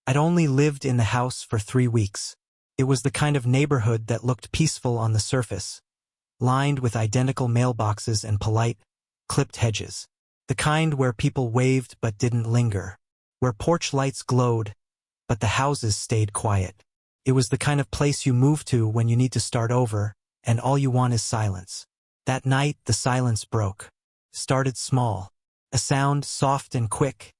I'd only lived in the house for 3 weeks. It was the kind of neighborhood that looked peaceful on the surface, lined with identical mailboxes and polite, clipped hedges. The kind where people waved but didn't linger, where porch lights glowed, but the houses stayed quiet. It was the kind of place you move to when you need to start over, and all you want is silence. That night, the silence broke. Started small. A sound soft and quick,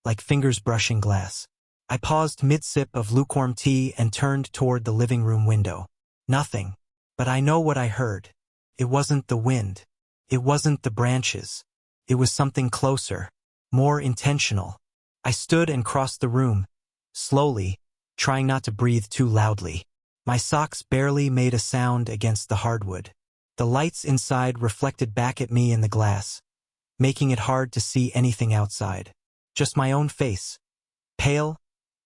like fingers brushing glass. I paused mid-sip of lukewarm tea and turned toward the living room window. Nothing. But I know what I heard. It wasn't the wind. It wasn't the branches. It was something closer, more intentional. I stood and crossed the room, slowly, trying not to breathe too loudly. My socks barely made a sound against the hardwood. The lights inside reflected back at me in the glass, making it hard to see anything outside. Just my own face. Pale,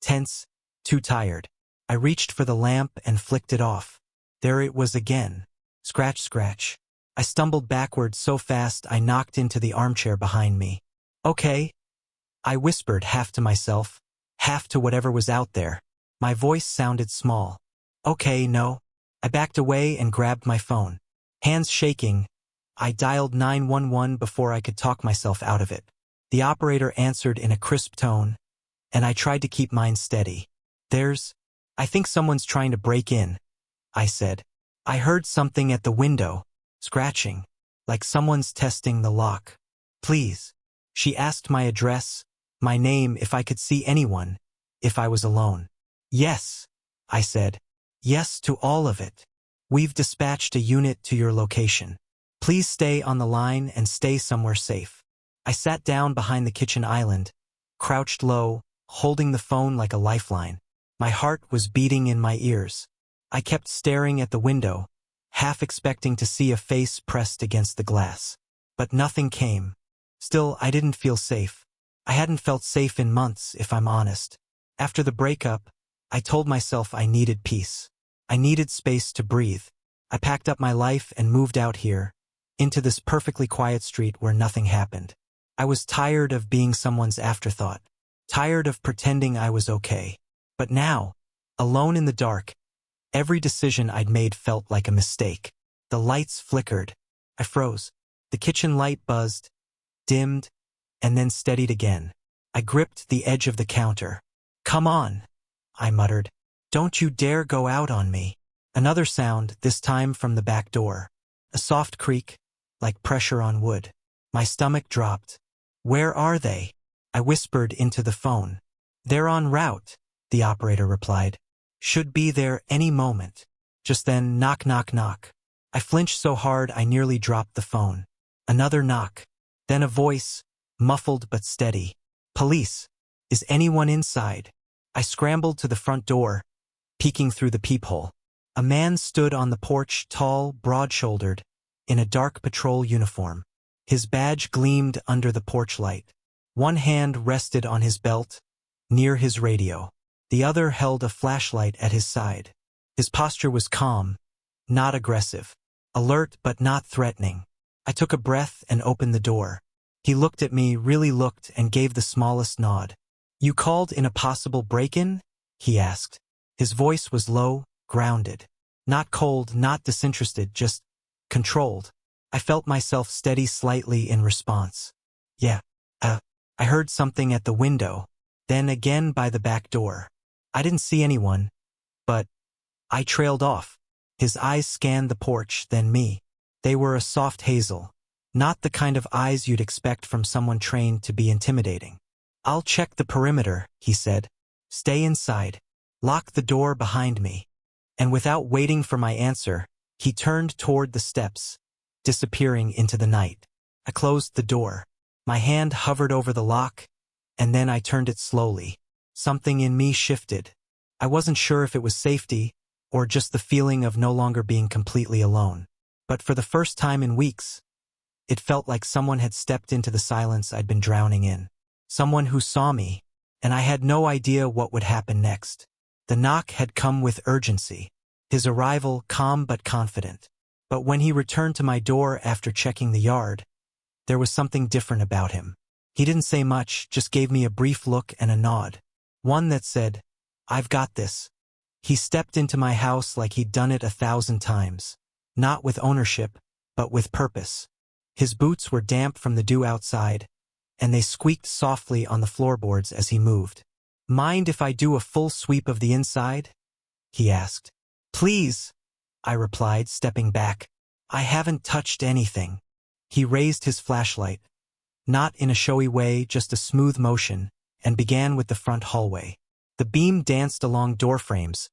tense, too tired. I reached for the lamp and flicked it off. There it was again. Scratch, scratch. I stumbled backward so fast I knocked into the armchair behind me. Okay, I whispered, half to myself, half to whatever was out there. My voice sounded small. Okay, no. I backed away and grabbed my phone. Hands shaking, I dialed 911 before I could talk myself out of it. The operator answered in a crisp tone, and I tried to keep mine steady. I think someone's trying to break in, I said. I heard something at the window, scratching, like someone's testing the lock. Please. She asked my address, my name, if I could see anyone, if I was alone. Yes, I said. Yes to all of it. We've dispatched a unit to your location. Please stay on the line and stay somewhere safe. I sat down behind the kitchen island, crouched low, holding the phone like a lifeline. My heart was beating in my ears. I kept staring at the window, half expecting to see a face pressed against the glass. But nothing came. Still, I didn't feel safe. I hadn't felt safe in months, if I'm honest. After the breakup, I told myself I needed peace. I needed space to breathe. I packed up my life and moved out here, into this perfectly quiet street where nothing happened. I was tired of being someone's afterthought, tired of pretending I was okay. But now, alone in the dark, every decision I'd made felt like a mistake. The lights flickered. I froze. The kitchen light buzzed, dimmed, and then steadied again. I gripped the edge of the counter. Come on, I muttered. Don't you dare go out on me. Another sound, this time from the back door. A soft creak, like pressure on wood. My stomach dropped. Where are they? I whispered into the phone. They're en route, the operator replied. Should be there any moment. Just then, knock, knock, knock. I flinched so hard I nearly dropped the phone. Another knock. Then a voice, muffled but steady. Police. Is anyone inside? I scrambled to the front door, peeking through the peephole. A man stood on the porch, tall, broad-shouldered, in a dark patrol uniform. His badge gleamed under the porch light. One hand rested on his belt, near his radio. The other held a flashlight at his side. His posture was calm, not aggressive. Alert but not threatening. I took a breath and opened the door. He looked at me, really looked, and gave the smallest nod. You called in a possible break-in? He asked. His voice was low, grounded. Not cold, not disinterested, just controlled. I felt myself steady slightly in response. Yeah, I heard something at the window, then again by the back door. I didn't see anyone, but I trailed off. His eyes scanned the porch, then me. They were a soft hazel, not the kind of eyes you'd expect from someone trained to be intimidating. I'll check the perimeter, he said. Stay inside. Lock the door behind me. And without waiting for my answer, he turned toward the steps, disappearing into the night. I closed the door. My hand hovered over the lock, and then I turned it slowly. Something in me shifted. I wasn't sure if it was safety, or just the feeling of no longer being completely alone. But for the first time in weeks, it felt like someone had stepped into the silence I'd been drowning in. Someone who saw me, and I had no idea what would happen next. The knock had come with urgency. His arrival calm but confident. But when he returned to my door after checking the yard, there was something different about him. He didn't say much, just gave me a brief look and a nod. One that said, "I've got this." He stepped into my house like he'd done it 1,000 times. Not with ownership, but with purpose. His boots were damp from the dew outside, and they squeaked softly on the floorboards as he moved. "Mind if I do a full sweep of the inside?" he asked. "Please," I replied, stepping back. "I haven't touched anything." He raised his flashlight, not in a showy way, just a smooth motion, and began with the front hallway. The beam danced along doorframes,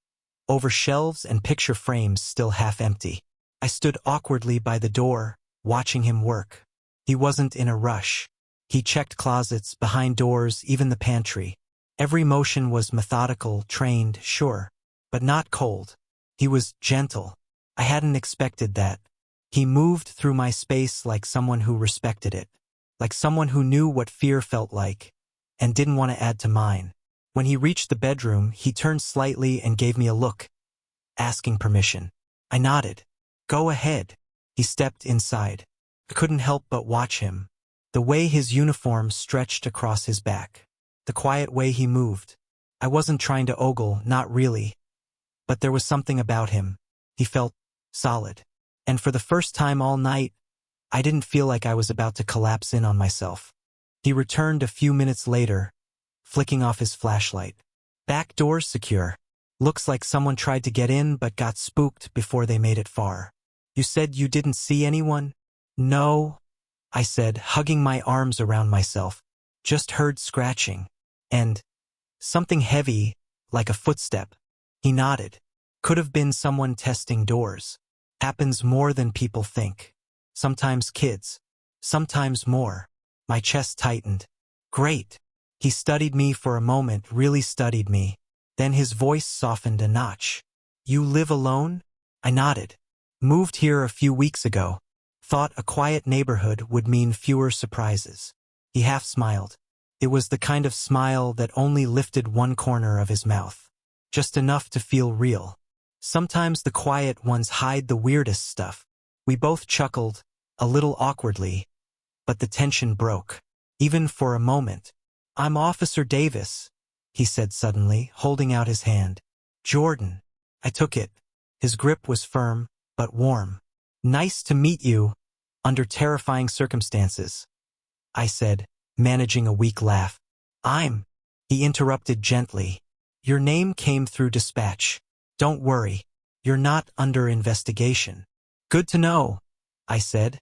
over shelves and picture frames still half empty. I stood awkwardly by the door, watching him work. He wasn't in a rush. He checked closets, behind doors, even the pantry. Every motion was methodical, trained, sure, but not cold. He was gentle. I hadn't expected that. He moved through my space like someone who respected it, like someone who knew what fear felt like, and didn't want to add to mine. When he reached the bedroom, he turned slightly and gave me a look, asking permission. I nodded. "Go ahead." He stepped inside. I couldn't help but watch him. The way his uniform stretched across his back. The quiet way he moved. I wasn't trying to ogle, not really. But there was something about him. He felt solid. And for the first time all night, I didn't feel like I was about to collapse in on myself. He returned a few minutes later, flicking off his flashlight. "Back door's secure. Looks like someone tried to get in but got spooked before they made it far. You said you didn't see anyone?" "No," I said, hugging my arms around myself. "Just heard scratching. And something heavy, like a footstep." He nodded. "Could have been someone testing doors. Happens more than people think. Sometimes kids. Sometimes more." My chest tightened. "Great." He studied me for a moment, really studied me. Then his voice softened a notch. "You live alone?" I nodded. "Moved here a few weeks ago. Thought a quiet neighborhood would mean fewer surprises." He half smiled. It was the kind of smile that only lifted one corner of his mouth. Just enough to feel real. Sometimes the quiet ones hide the weirdest stuff. We both chuckled, a little awkwardly, but the tension broke. Even for a moment. "I'm Officer Davis," he said suddenly, holding out his hand. "Jordan." I took it. His grip was firm, but warm. "Nice to meet you, under terrifying circumstances," I said, managing a weak laugh. He interrupted gently. "Your name came through dispatch. Don't worry. You're not under investigation." "Good to know," I said,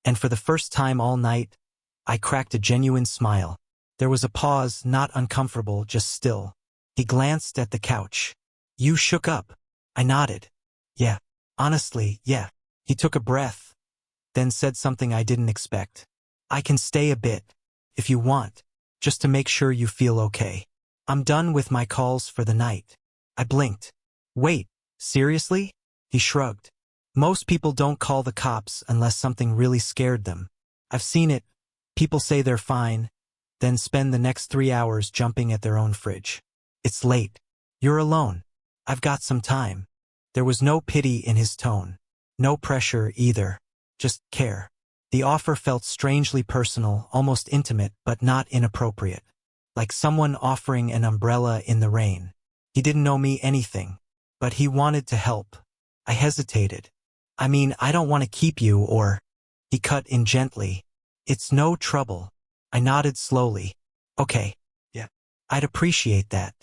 and for the first time all night, I cracked a genuine smile. There was a pause, not uncomfortable, just still. He glanced at the couch. "You shook up." I nodded. "Yeah. Honestly, yeah." He took a breath, then said something I didn't expect. "I can stay a bit, if you want, just to make sure you feel okay. I'm done with my calls for the night." I blinked. "Wait, seriously?" He shrugged. "Most people don't call the cops unless something really scared them. I've seen it. People say they're fine, then spend the next 3 hours jumping at their own fridge. It's late. You're alone. I've got some time." There was no pity in his tone. No pressure either. Just care. The offer felt strangely personal, almost intimate, but not inappropriate. Like someone offering an umbrella in the rain. He didn't know me anything, but he wanted to help. I hesitated. "I mean, I don't want to keep you or—" He cut in gently. "It's no trouble." I nodded slowly. "Okay. Yeah. I'd appreciate that."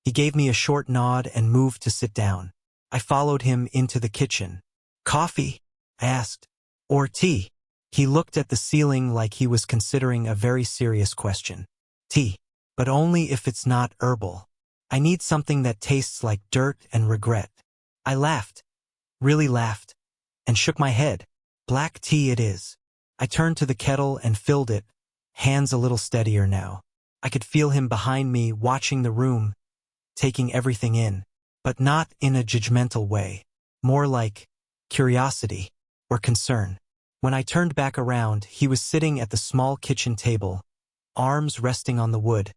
He gave me a short nod and moved to sit down. I followed him into the kitchen. "Coffee?" I asked. "Or tea?" He looked at the ceiling like he was considering a very serious question. "Tea. But only if it's not herbal. I need something that tastes like dirt and regret." I laughed. Really laughed. And shook my head. "Black tea it is." I turned to the kettle and filled it, hands a little steadier now. I could feel him behind me, watching the room, taking everything in, but not in a judgmental way. More like curiosity or concern. When I turned back around, he was sitting at the small kitchen table, arms resting on the wood,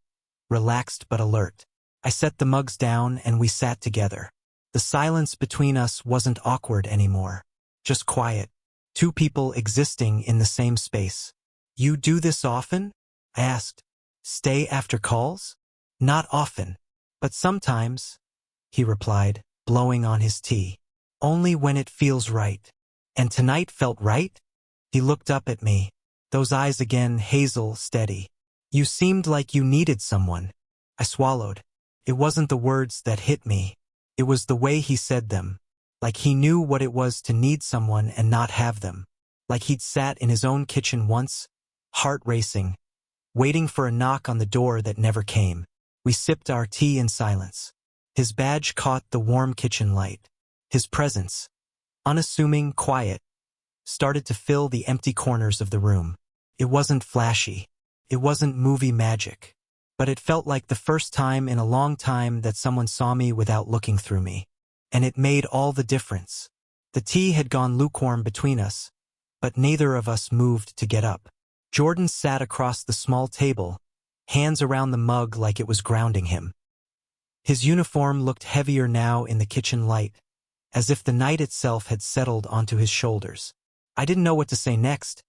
relaxed but alert. I set the mugs down and we sat together. The silence between us wasn't awkward anymore. Just quiet. Two people existing in the same space. "You do this often?" I asked. "Stay after calls?" "Not often." But sometimes, he replied, blowing on his tea. Only when it feels right. And tonight felt right? He looked up at me, those eyes again hazel, steady. You seemed like you needed someone. I swallowed. It wasn't the words that hit me. It was the way he said them. Like he knew what it was to need someone and not have them. Like he'd sat in his own kitchen once, heart racing, waiting for a knock on the door that never came. We sipped our tea in silence. His badge caught the warm kitchen light. His presence, unassuming, quiet, started to fill the empty corners of the room. It wasn't flashy. It wasn't movie magic. But it felt like the first time in a long time that someone saw me without looking through me. And it made all the difference. The tea had gone lukewarm between us, but neither of us moved to get up. Jordan sat across the small table, hands around the mug like it was grounding him. His uniform looked heavier now in the kitchen light, as if the night itself had settled onto his shoulders. I didn't know what to say next,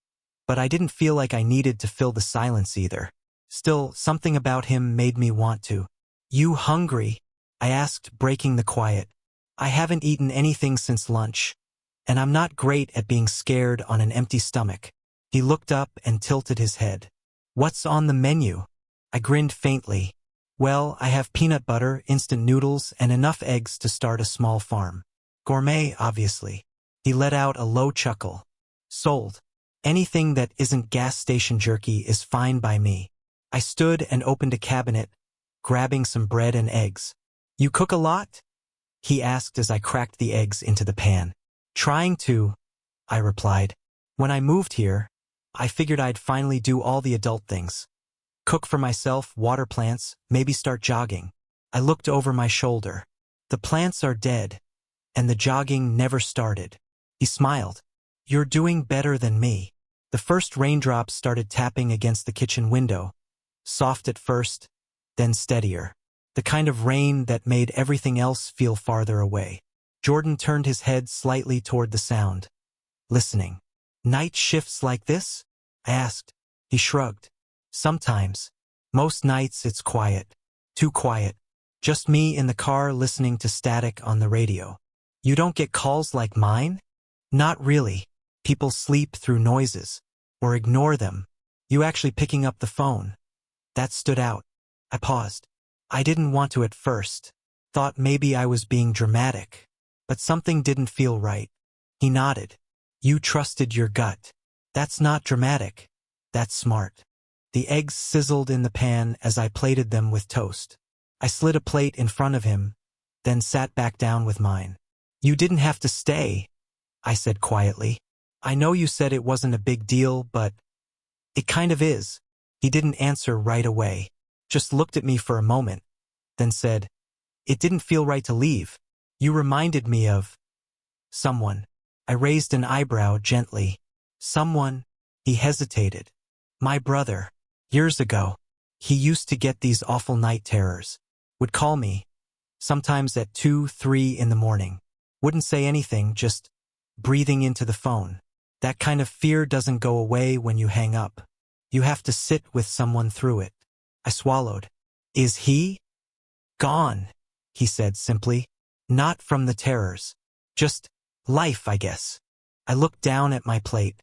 but I didn't feel like I needed to fill the silence either. Still, something about him made me want to. You hungry? I asked, breaking the quiet. I haven't eaten anything since lunch, and I'm not great at being scared on an empty stomach. He looked up and tilted his head. What's on the menu? I grinned faintly. Well, I have peanut butter, instant noodles, and enough eggs to start a small farm. Gourmet, obviously. He let out a low chuckle. Sold. Anything that isn't gas station jerky is fine by me. I stood and opened a cabinet, grabbing some bread and eggs. You cook a lot? He asked as I cracked the eggs into the pan. Trying to, I replied. When I moved here, I figured I'd finally do all the adult things. Cook for myself, water plants, maybe start jogging. I looked over my shoulder. The plants are dead, and the jogging never started. He smiled. You're doing better than me. The first raindrops started tapping against the kitchen window, soft at first, then steadier. The kind of rain that made everything else feel farther away. Jordan turned his head slightly toward the sound, listening. Night shifts like this? I asked. He shrugged. Sometimes. Most nights it's quiet. Too quiet. Just me in the car listening to static on the radio. You don't get calls like mine? Not really. People sleep through noises, or ignore them. You actually picking up the phone. That stood out. I paused. I didn't want to at first. Thought maybe I was being dramatic. But something didn't feel right. He nodded. You trusted your gut. That's not dramatic. That's smart. The eggs sizzled in the pan as I plated them with toast. I slid a plate in front of him, then sat back down with mine. You didn't have to stay, I said quietly. I know you said it wasn't a big deal, but it kind of is. He didn't answer right away, just looked at me for a moment, then said, It didn't feel right to leave. You reminded me of someone. I raised an eyebrow gently. Someone? He hesitated. My brother. Years ago. He used to get these awful night terrors. Would call me, sometimes at 2, 3 in the morning. Wouldn't say anything, just breathing into the phone. That kind of fear doesn't go away when you hang up. You have to sit with someone through it. I swallowed. Is he? Gone, he said simply. Not from the terrors. Just life, I guess. I looked down at my plate.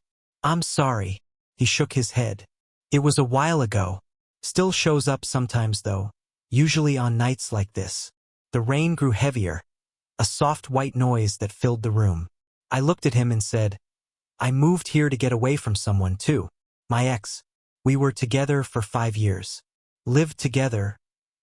I'm sorry. He shook his head. It was a while ago. Still shows up sometimes though, usually on nights like this. The rain grew heavier, a soft white noise that filled the room. I looked at him and said, I moved here to get away from someone too. My ex. We were together for 5 years. Lived together.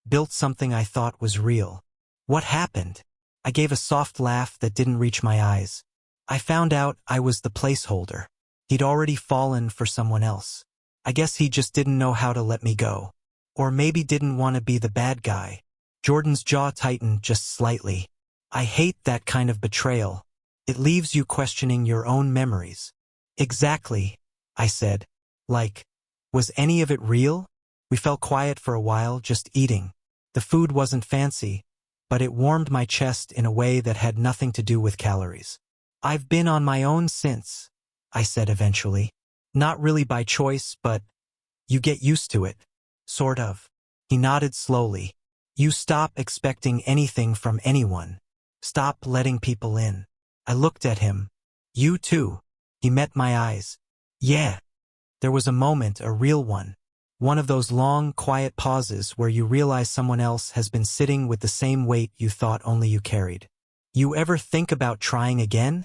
Built something I thought was real. What happened? I gave a soft laugh that didn't reach my eyes. I found out I was the placeholder. He'd already fallen for someone else. I guess he just didn't know how to let me go. Or maybe didn't want to be the bad guy. Jordan's jaw tightened just slightly. I hate that kind of betrayal. It leaves you questioning your own memories. Exactly, I said. Like, was any of it real? We fell quiet for a while, just eating. The food wasn't fancy, but it warmed my chest in a way that had nothing to do with calories. I've been on my own since, I said eventually. Not really by choice, but you get used to it. Sort of. He nodded slowly. You stop expecting anything from anyone. Stop letting people in. I looked at him. You too. He met my eyes. Yeah. There was a moment, a real one. One of those long, quiet pauses where you realize someone else has been sitting with the same weight you thought only you carried. You ever think about trying again?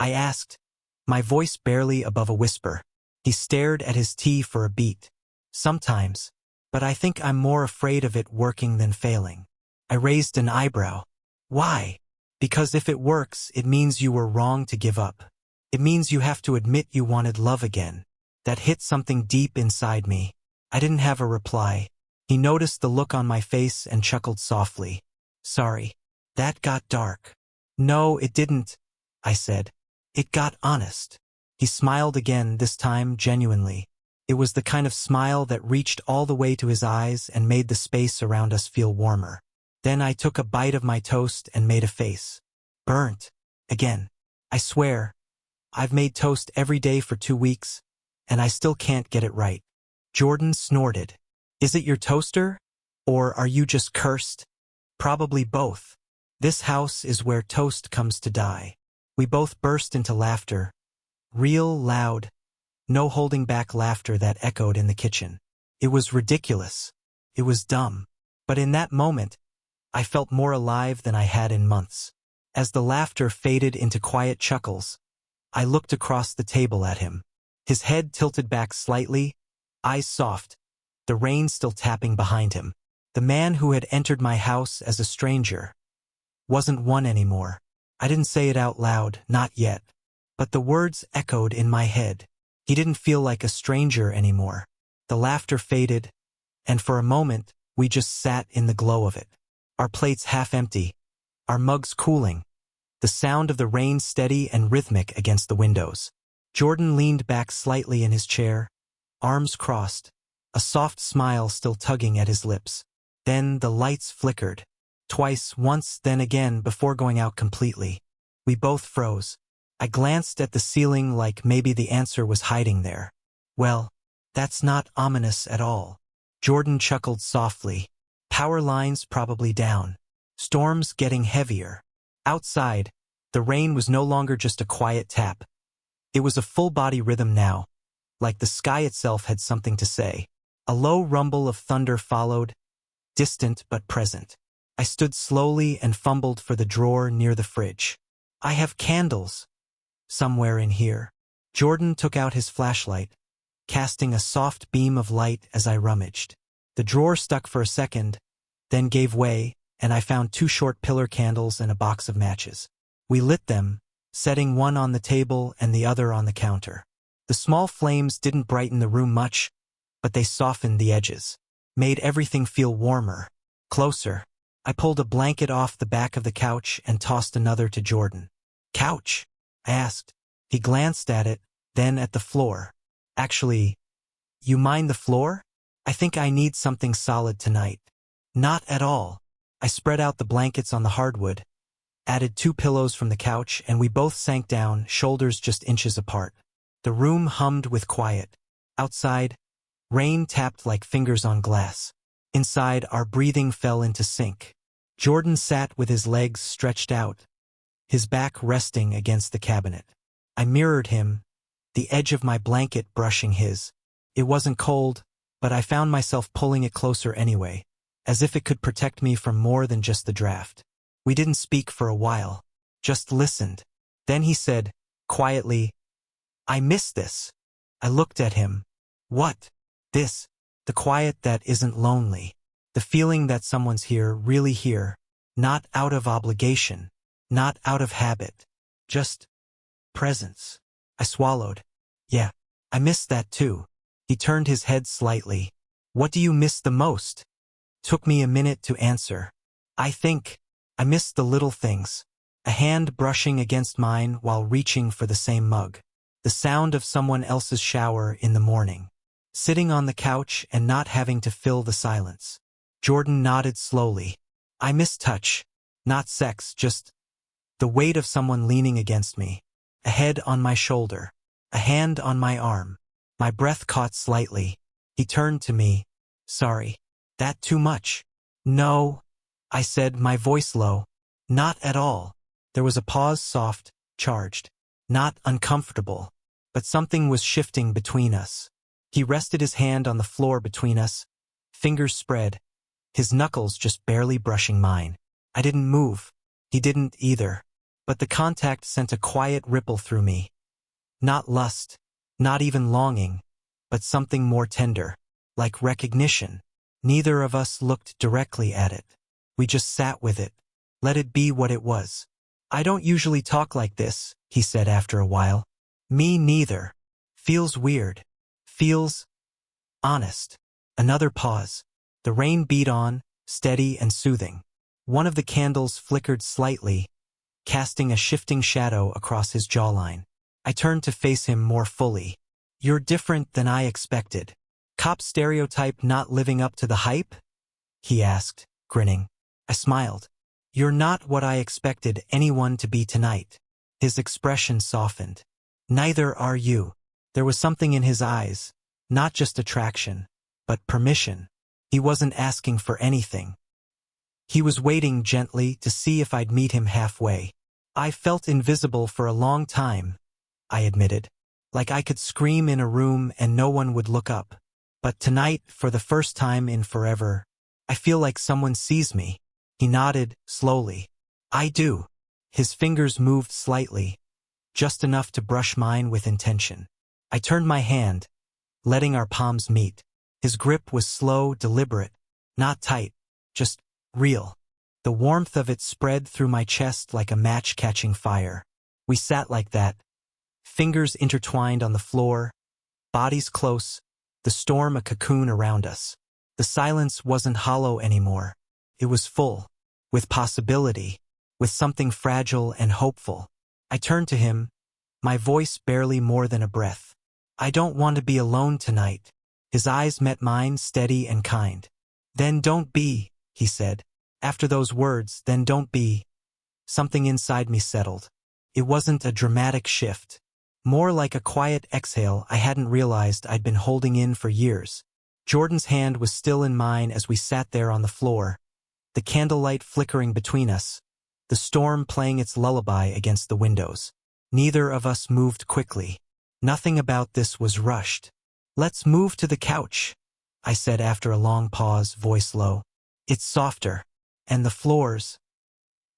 I asked, my voice barely above a whisper. He stared at his tea for a beat. Sometimes, but I think I'm more afraid of it working than failing. I raised an eyebrow. Why? Because if it works, it means you were wrong to give up. It means you have to admit you wanted love again. That hit something deep inside me. I didn't have a reply. He noticed the look on my face and chuckled softly. Sorry. That got dark. No, it didn't, I said. It got honest. He smiled again, this time genuinely. It was the kind of smile that reached all the way to his eyes and made the space around us feel warmer. Then I took a bite of my toast and made a face. Burnt. Again. I swear, I've made toast every day for 2 weeks, and I still can't get it right. Jordan snorted. Is it your toaster? Or are you just cursed? Probably both. This house is where toast comes to die. We both burst into laughter. Real loud. No holding back laughter that echoed in the kitchen. It was ridiculous. It was dumb. But in that moment, I felt more alive than I had in months. As the laughter faded into quiet chuckles, I looked across the table at him. His head tilted back slightly, eyes soft, the rain still tapping behind him. The man who had entered my house as a stranger wasn't one anymore. I didn't say it out loud, not yet. But the words echoed in my head. He didn't feel like a stranger anymore. The laughter faded, and for a moment, we just sat in the glow of it. Our plates half empty, our mugs cooling, the sound of the rain steady and rhythmic against the windows. Jordan leaned back slightly in his chair, arms crossed, a soft smile still tugging at his lips. Then the lights flickered. Twice, once, then again, before going out completely. We both froze. I glanced at the ceiling like maybe the answer was hiding there. Well, that's not ominous at all. Jordan chuckled softly. Power lines probably down. Storms getting heavier. Outside, the rain was no longer just a quiet tap. It was a full-body rhythm now, like the sky itself had something to say. A low rumble of thunder followed, distant but present. I stood slowly and fumbled for the drawer near the fridge. I have candles. Somewhere in here. Jordan took out his flashlight, casting a soft beam of light as I rummaged. The drawer stuck for a second, then gave way, and I found 2 short pillar candles and a box of matches. We lit them, setting one on the table and the other on the counter. The small flames didn't brighten the room much, but they softened the edges, made everything feel warmer, closer. I pulled a blanket off the back of the couch and tossed another to Jordan. Couch? I asked. He glanced at it, then at the floor. Actually, you mind the floor? I think I need something solid tonight. Not at all. I spread out the blankets on the hardwood, added 2 pillows from the couch, and we both sank down, shoulders just inches apart. The room hummed with quiet. Outside, rain tapped like fingers on glass. Inside, our breathing fell into sync. Jordan sat with his legs stretched out, his back resting against the cabinet. I mirrored him, the edge of my blanket brushing his. It wasn't cold, but I found myself pulling it closer anyway, as if it could protect me from more than just the draft. We didn't speak for a while, just listened. Then he said, quietly, I miss this. I looked at him. What? This. The quiet that isn't lonely. The feeling that someone's here, really here. Not out of obligation. Not out of habit. Just presence. I swallowed. Yeah, I miss that too. He turned his head slightly. What do you miss the most? Took me a minute to answer. I think I miss the little things. A hand brushing against mine while reaching for the same mug. The sound of someone else's shower in the morning. Sitting on the couch and not having to fill the silence. Jordan nodded slowly. I miss touch. Not sex, just the weight of someone leaning against me. A head on my shoulder. A hand on my arm. My breath caught slightly. He turned to me. Sorry. That too much? No, I said, my voice low. Not at all. There was a pause, soft, charged. Not uncomfortable. But something was shifting between us. He rested his hand on the floor between us, fingers spread, his knuckles just barely brushing mine. I didn't move. He didn't either. But the contact sent a quiet ripple through me. Not lust, not even longing, but something more tender, like recognition. Neither of us looked directly at it. We just sat with it, let it be what it was. I don't usually talk like this, he said after a while. Me neither. Feels weird. Feels honest. Another pause. The rain beat on, steady and soothing. One of the candles flickered slightly, casting a shifting shadow across his jawline. I turned to face him more fully. You're different than I expected. Cop stereotype not living up to the hype? He asked, grinning. I smiled. You're not what I expected anyone to be tonight. His expression softened. Neither are you. There was something in his eyes, not just attraction, but permission. He wasn't asking for anything. He was waiting gently to see if I'd meet him halfway. I felt invisible for a long time, I admitted. Like I could scream in a room and no one would look up. But tonight, for the first time in forever, I feel like someone sees me. He nodded, slowly. I do. His fingers moved slightly, just enough to brush mine with intention. I turned my hand, letting our palms meet. His grip was slow, deliberate, not tight, just real. The warmth of it spread through my chest like a match catching fire. We sat like that, fingers intertwined on the floor, bodies close, the storm a cocoon around us. The silence wasn't hollow anymore. It was full, with possibility, with something fragile and hopeful. I turned to him, my voice barely more than a breath. I don't want to be alone tonight. His eyes met mine, steady and kind. Then don't be, he said. After those words, then don't be. Something inside me settled. It wasn't a dramatic shift. More like a quiet exhale I hadn't realized I'd been holding in for years. Jordan's hand was still in mine as we sat there on the floor, the candlelight flickering between us, the storm playing its lullaby against the windows. Neither of us moved quickly. Nothing about this was rushed. Let's move to the couch, I said after a long pause, voice low. It's softer, and the floor's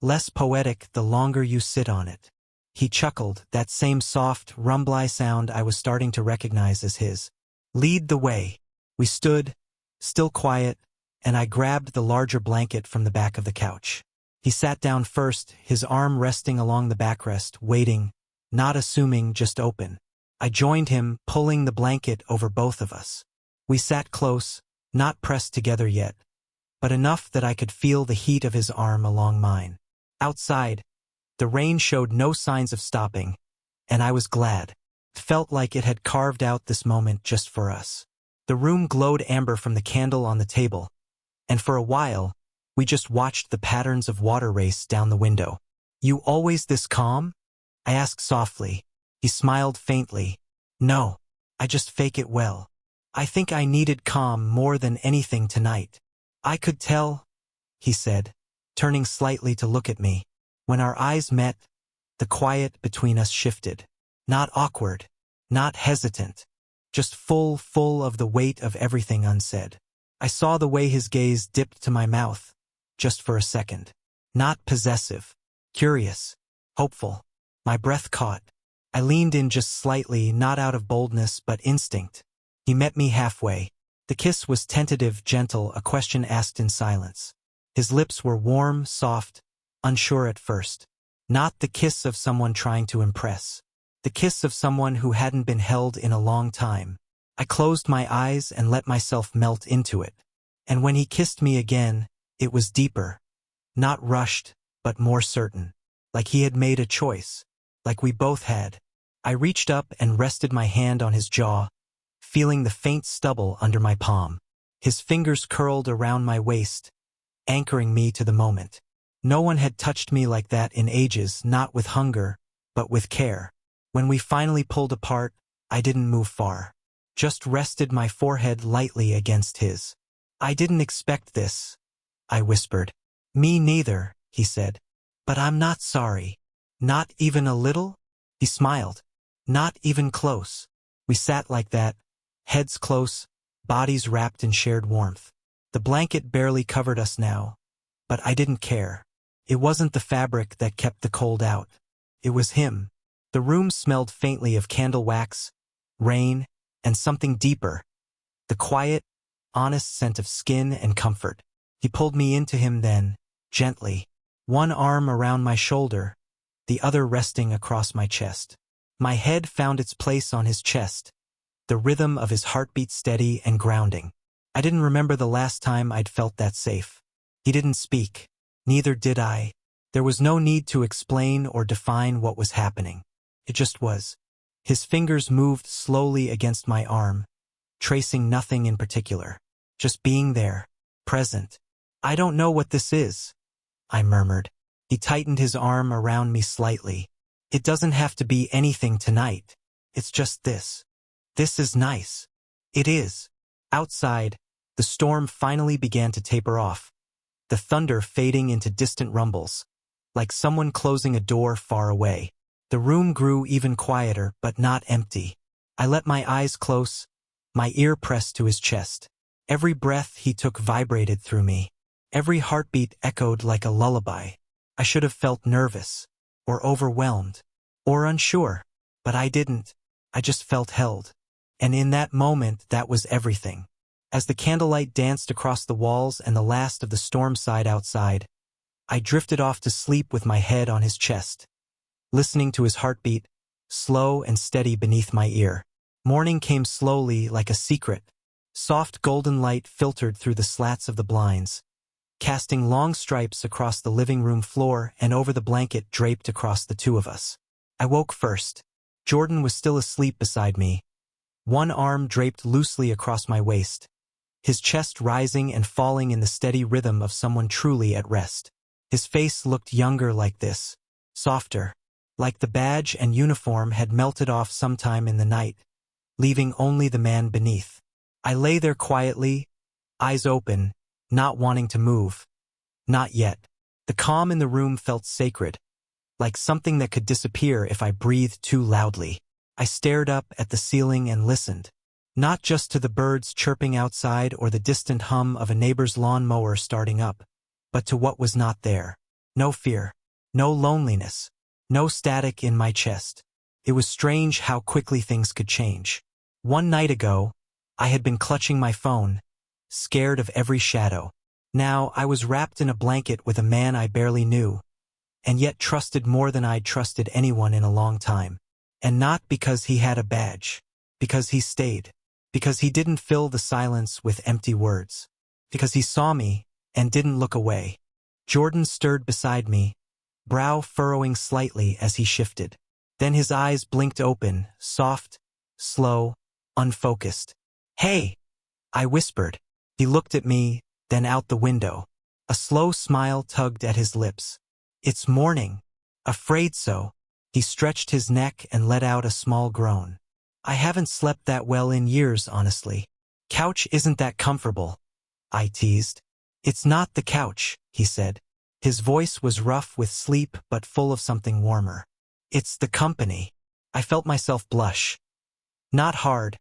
less poetic the longer you sit on it. He chuckled, that same soft, rumbly sound I was starting to recognize as his. Lead the way. We stood, still quiet, and I grabbed the larger blanket from the back of the couch. He sat down first, his arm resting along the backrest, waiting, not assuming, just open. I joined him, pulling the blanket over both of us. We sat close, not pressed together yet, but enough that I could feel the heat of his arm along mine. Outside, the rain showed no signs of stopping, and I was glad. It felt like it had carved out this moment just for us. The room glowed amber from the candle on the table, and for a while, we just watched the patterns of water race down the window. You always this calm? I asked softly. He smiled faintly. No, I just fake it well. I think I needed calm more than anything tonight. I could tell, he said, turning slightly to look at me. When our eyes met, the quiet between us shifted. Not awkward, not hesitant, just full of the weight of everything unsaid. I saw the way his gaze dipped to my mouth, just for a second. Not possessive, curious, hopeful. My breath caught. I leaned in just slightly, not out of boldness but instinct. He met me halfway. The kiss was tentative, gentle, a question asked in silence. His lips were warm, soft, unsure at first. Not the kiss of someone trying to impress. The kiss of someone who hadn't been held in a long time. I closed my eyes and let myself melt into it. And when he kissed me again, it was deeper. Not rushed, but more certain. Like he had made a choice. Like we both had. I reached up and rested my hand on his jaw, feeling the faint stubble under my palm. His fingers curled around my waist, anchoring me to the moment. No one had touched me like that in ages, not with hunger, but with care. When we finally pulled apart, I didn't move far. Just rested my forehead lightly against his. I didn't expect this, I whispered. Me neither, he said. But I'm not sorry. Not even a little? He smiled. Not even close. We sat like that, heads close, bodies wrapped in shared warmth. The blanket barely covered us now, but I didn't care. It wasn't the fabric that kept the cold out. It was him. The room smelled faintly of candle wax, rain, and something deeper. The quiet, honest scent of skin and comfort. He pulled me into him then, gently, one arm around my shoulder, the other resting across my chest. My head found its place on his chest, the rhythm of his heartbeat steady and grounding. I didn't remember the last time I'd felt that safe. He didn't speak. Neither did I. There was no need to explain or define what was happening. It just was. His fingers moved slowly against my arm, tracing nothing in particular. Just being there, present. I don't know what this is, I murmured. He tightened his arm around me slightly. It doesn't have to be anything tonight. It's just this. This is nice. It is. Outside, the storm finally began to taper off, the thunder fading into distant rumbles, like someone closing a door far away. The room grew even quieter, but not empty. I let my eyes close, my ear pressed to his chest. Every breath he took vibrated through me. Every heartbeat echoed like a lullaby. I should have felt nervous, or overwhelmed, or unsure, but I didn't. I just felt held. And in that moment, that was everything. As the candlelight danced across the walls and the last of the storm sighed outside, I drifted off to sleep with my head on his chest, listening to his heartbeat, slow and steady beneath my ear. Morning came slowly like a secret. Soft golden light filtered through the slats of the blinds, casting long stripes across the living room floor and over the blanket draped across the two of us. I woke first. Jordan was still asleep beside me, one arm draped loosely across my waist, his chest rising and falling in the steady rhythm of someone truly at rest. His face looked younger like this, softer, like the badge and uniform had melted off sometime in the night, leaving only the man beneath. I lay there quietly, eyes open, not wanting to move. Not yet. The calm in the room felt sacred, like something that could disappear if I breathed too loudly. I stared up at the ceiling and listened, not just to the birds chirping outside or the distant hum of a neighbor's lawn mower starting up, but to what was not there. No fear, no loneliness, no static in my chest. It was strange how quickly things could change. One night ago, I had been clutching my phone, scared of every shadow. Now I was wrapped in a blanket with a man I barely knew, and yet trusted more than I'd trusted anyone in a long time. And not because he had a badge, because he stayed, because he didn't fill the silence with empty words, because he saw me and didn't look away. Jordan stirred beside me, brow furrowing slightly as he shifted. Then his eyes blinked open, soft, slow, unfocused. "Hey!" I whispered. He looked at me, then out the window. A slow smile tugged at his lips. "It's morning." "Afraid so." He stretched his neck and let out a small groan. "I haven't slept that well in years, honestly." "Couch isn't that comfortable," I teased. "It's not the couch," he said. His voice was rough with sleep but full of something warmer. "It's the company." I felt myself blush. Not hard,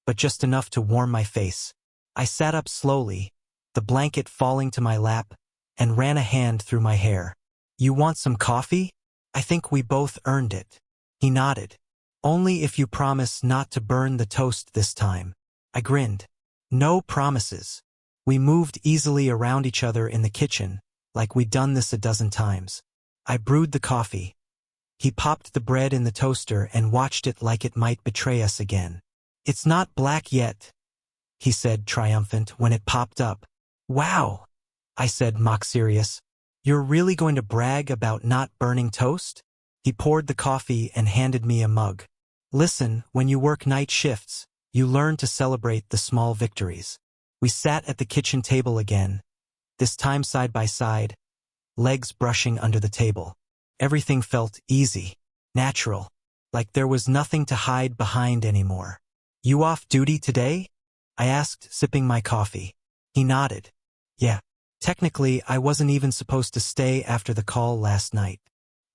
but just enough to warm my face. I sat up slowly, the blanket falling to my lap, and ran a hand through my hair. "You want some coffee? I think we both earned it." He nodded. "Only if you promise not to burn the toast this time." I grinned. "No promises." We moved easily around each other in the kitchen, like we'd done this a dozen times. I brewed the coffee. He popped the bread in the toaster and watched it like it might betray us again. "It's not black yet," he said, triumphant, when it popped up. "Wow," I said, mock serious. "You're really going to brag about not burning toast?" He poured the coffee and handed me a mug. "Listen, when you work night shifts, you learn to celebrate the small victories." We sat at the kitchen table again, this time side by side, legs brushing under the table. Everything felt easy, natural, like there was nothing to hide behind anymore. "You off duty today?" I asked, sipping my coffee. He nodded. "Yeah. Technically, I wasn't even supposed to stay after the call last night.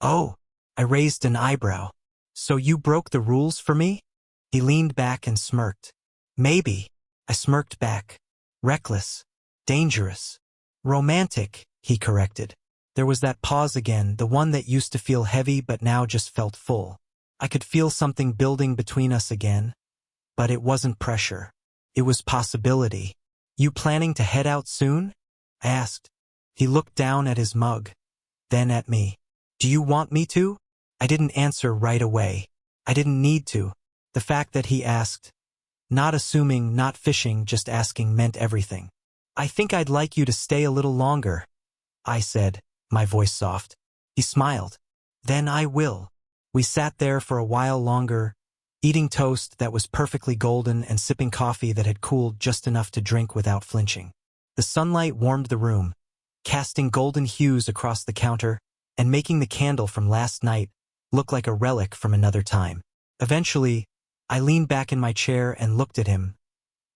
Oh, I raised an eyebrow. So you broke the rules for me? He leaned back and smirked. Maybe. I smirked back. Reckless. Dangerous. Romantic, he corrected. There was that pause again, the one that used to feel heavy but now just felt full. I could feel something building between us again. But it wasn't pressure. It was possibility. You planning to head out soon? I asked. He looked down at his mug. Then at me. Do you want me to? I didn't answer right away. I didn't need to. The fact that he asked, not assuming, not fishing, just asking, meant everything. I think I'd like you to stay a little longer, I said, my voice soft. He smiled. Then I will. We sat there for a while longer, eating toast that was perfectly golden and sipping coffee that had cooled just enough to drink without flinching. The sunlight warmed the room, casting golden hues across the counter and making the candle from last night look like a relic from another time. Eventually, I leaned back in my chair and looked at him.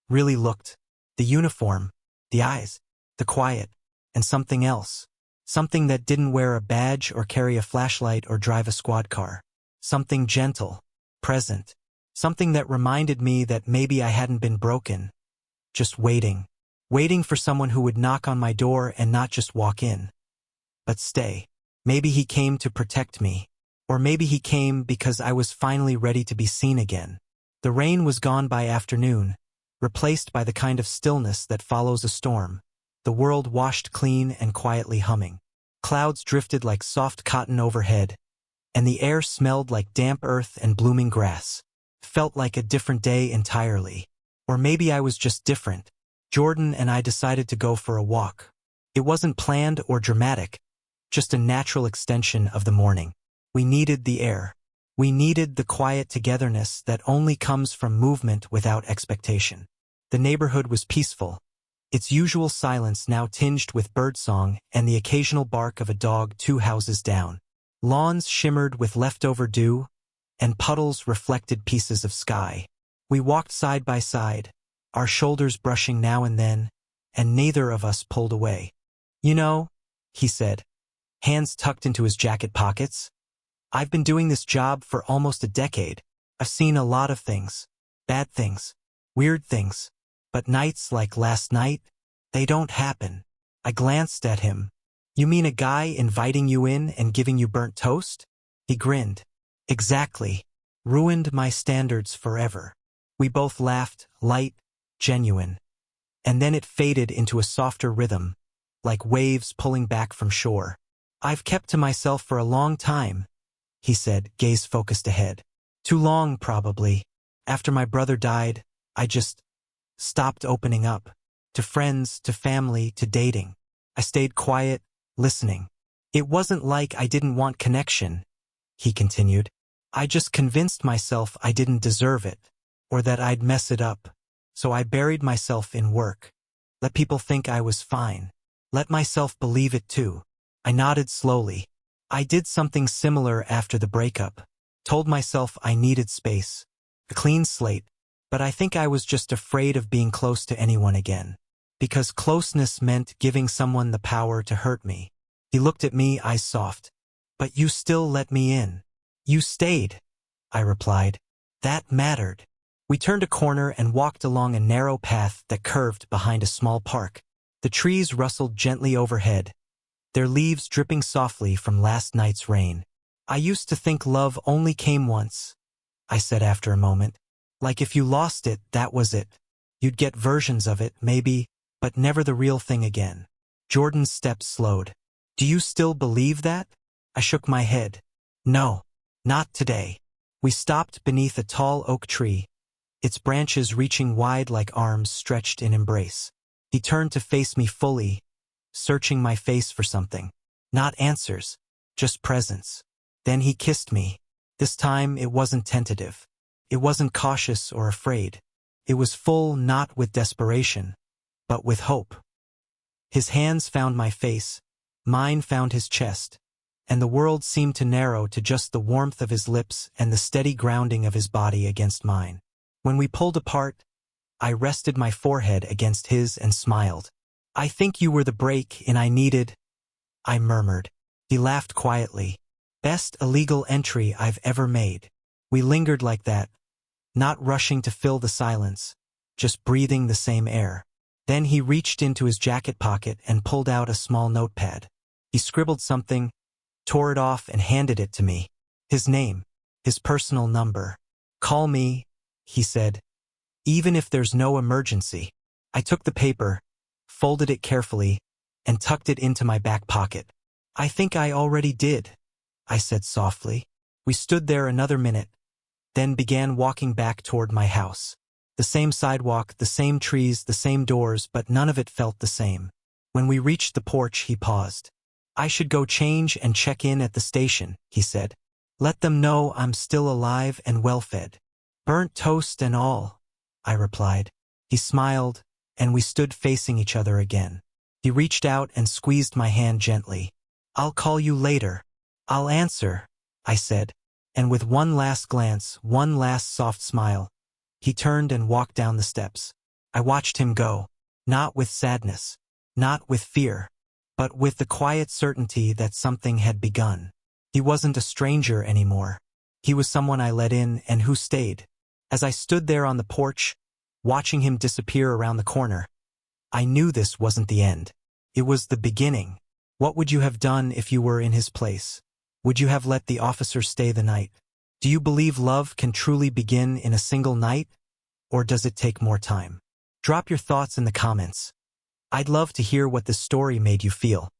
Really looked. The uniform, the eyes, the quiet, and something else. Something that didn't wear a badge or carry a flashlight or drive a squad car. Something gentle, present. Something that reminded me that maybe I hadn't been broken. Just waiting. Waiting for someone who would knock on my door and not just walk in, but stay. Maybe he came to protect me. Or maybe he came because I was finally ready to be seen again. The rain was gone by afternoon, replaced by the kind of stillness that follows a storm. The world washed clean and quietly humming. Clouds drifted like soft cotton overhead, and the air smelled like damp earth and blooming grass. Felt like a different day entirely. Or maybe I was just different. Jordan and I decided to go for a walk. It wasn't planned or dramatic, just a natural extension of the morning. We needed the air. We needed the quiet togetherness that only comes from movement without expectation. The neighborhood was peaceful, its usual silence now tinged with birdsong and the occasional bark of a dog 2 houses down. Lawns shimmered with leftover dew, and puddles reflected pieces of sky. We walked side by side, our shoulders brushing now and then, and neither of us pulled away. You know, he said, hands tucked into his jacket pockets, I've been doing this job for almost a decade. I've seen a lot of things. Bad things. Weird things. But nights like last night, they don't happen. I glanced at him. You mean a guy inviting you in and giving you burnt toast? He grinned. Exactly. Ruined my standards forever. We both laughed, light, genuine. And then it faded into a softer rhythm, like waves pulling back from shore. I've kept to myself for a long time, he said, gaze focused ahead. Too long, probably. After my brother died, I just stopped opening up. To friends, to family, to dating. I stayed quiet, listening. It wasn't like I didn't want connection, he continued. I just convinced myself I didn't deserve it, or that I'd mess it up. So I buried myself in work. Let people think I was fine. Let myself believe it too. I nodded slowly. I did something similar after the breakup. Told myself I needed space. A clean slate. But I think I was just afraid of being close to anyone again. Because closeness meant giving someone the power to hurt me. He looked at me, eyes soft. But you still let me in. You stayed, I replied. That mattered. We turned a corner and walked along a narrow path that curved behind a small park. The trees rustled gently overhead, their leaves dripping softly from last night's rain. I used to think love only came once, I said after a moment. Like if you lost it, that was it. You'd get versions of it, maybe, but never the real thing again. Jordan's steps slowed. Do you still believe that? I shook my head. No, not today. We stopped beneath a tall oak tree, its branches reaching wide like arms stretched in embrace. He turned to face me fully, searching my face for something. Not answers, just presence. Then he kissed me. This time it wasn't tentative. It wasn't cautious or afraid. It was full not with desperation, but with hope. His hands found my face, mine found his chest, and the world seemed to narrow to just the warmth of his lips and the steady grounding of his body against mine. When we pulled apart, I rested my forehead against his and smiled. I think you were the break I needed, I murmured. He laughed quietly. Best illegal entry I've ever made. We lingered like that, not rushing to fill the silence, just breathing the same air. Then he reached into his jacket pocket and pulled out a small notepad. He scribbled something, tore it off and handed it to me. His name, his personal number. Call me, he said, even if there's no emergency. I took the paper, folded it carefully, and tucked it into my back pocket. I think I already did, I said softly. We stood there another minute, then began walking back toward my house. The same sidewalk, the same trees, the same doors, but none of it felt the same. When we reached the porch, he paused. I should go change and check in at the station, he said. Let them know I'm still alive and well-fed. Burnt toast and all, I replied. He smiled, and we stood facing each other again. He reached out and squeezed my hand gently. I'll call you later. I'll answer, I said, and with one last glance, one last soft smile, he turned and walked down the steps. I watched him go, not with sadness, not with fear, but with the quiet certainty that something had begun. He wasn't a stranger anymore. He was someone I let in and who stayed. As I stood there on the porch, watching him disappear around the corner, I knew this wasn't the end. It was the beginning. What would you have done if you were in his place? Would you have let the officer stay the night? Do you believe love can truly begin in a single night? Or does it take more time? Drop your thoughts in the comments. I'd love to hear what this story made you feel.